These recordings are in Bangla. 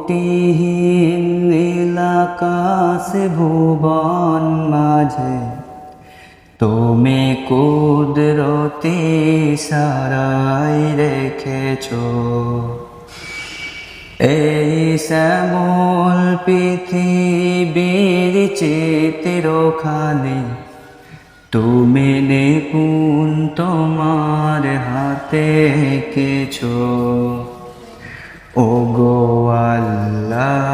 ত্রুটিহীন নীলাকাশ ভুবন মাঝে তুমি কুদরতি সারাই রেখেছো। এই শ্যামল পৃথিবীর চিত্রখানি তুমি নিপুণ তোমার হাতে এঁকেছো। ওগো আল্লাহ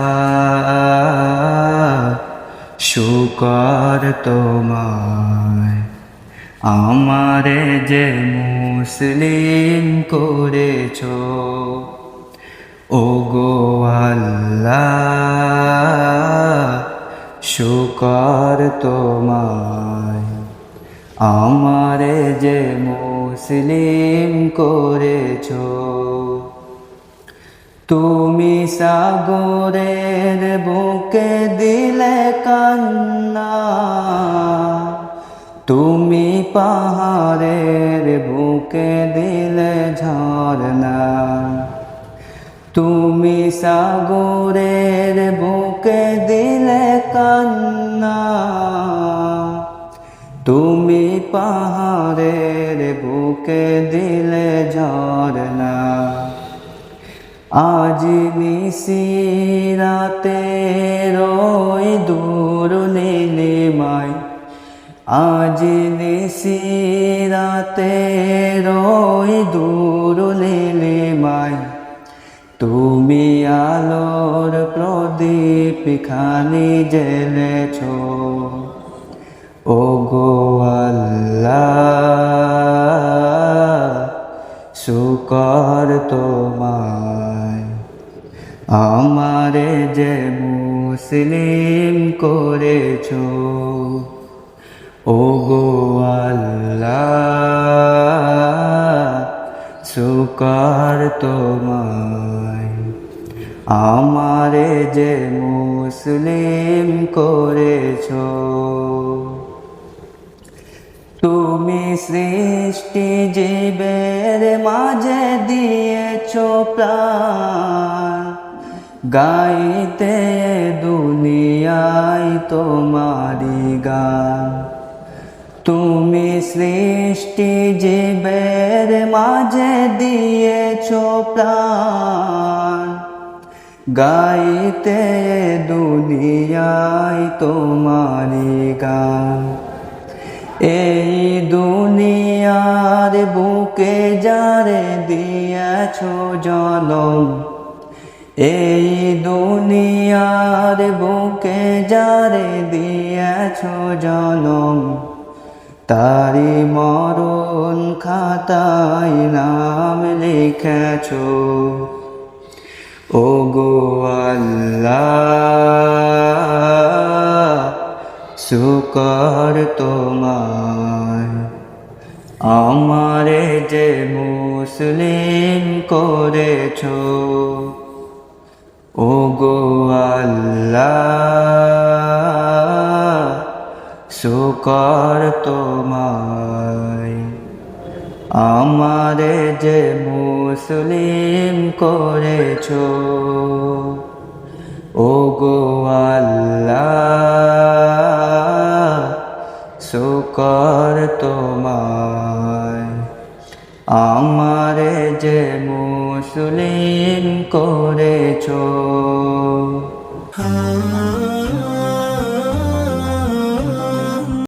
শুকর তোমায়, আমারে যে মুসলিম করেছো। ওগো আল্লাহ শুকর তোমায়, আমারে যে মুসলিম করেছো। তুমি সাগরের বুকে দিলে কান্না, তুমি পাহাড়ের বুকে দিলে ঝরনা। তুমি সাগরের বুকে দিলে কান্না, তুমি পাহাড়ের বুকে দিলে ঝরনা। আজ নিশিরাতে রই দূর নীলিমায়, আজ নিশিরাতে রই দূর নীলিমায়, তুমি আলোর প্রদীপ খানি জ্বেলেছো। ওগো আল্লাহ শুকর তোমায়, আমারে যে মুসলিম করেছো। ওগো আল্লাহ শুকর তোমায়, আমারে যে মুসলিম করেছো। তুমি সৃষ্টি জীবের মাঝে দিয়েছো প্রাণ, গাইতে দুনিয়ায় তোমারি গান। তুমি সৃষ্টি জীবের মাঝে দিয়েছো প্রাণ, গাইতে দুনিয়ায় তোমারি গান। এই দুনিয়ার বুকে যারে দিয়েছো জনম, এই দুনিয়ার বুকে যারে দিয়েছো জনম, তারি মরণ খাতায় নাম লিখেছো। ওগো আল্লাহ শুকর তোমায়, আমারে যে মুসলিম করেছো। ওগো আল্লাহ শুকর তোমায়, আমারে যে মুসলিম করেছো। ওগো আল্লাহ শুকর তোমায়, আমারে যে মুসলিম করেছো।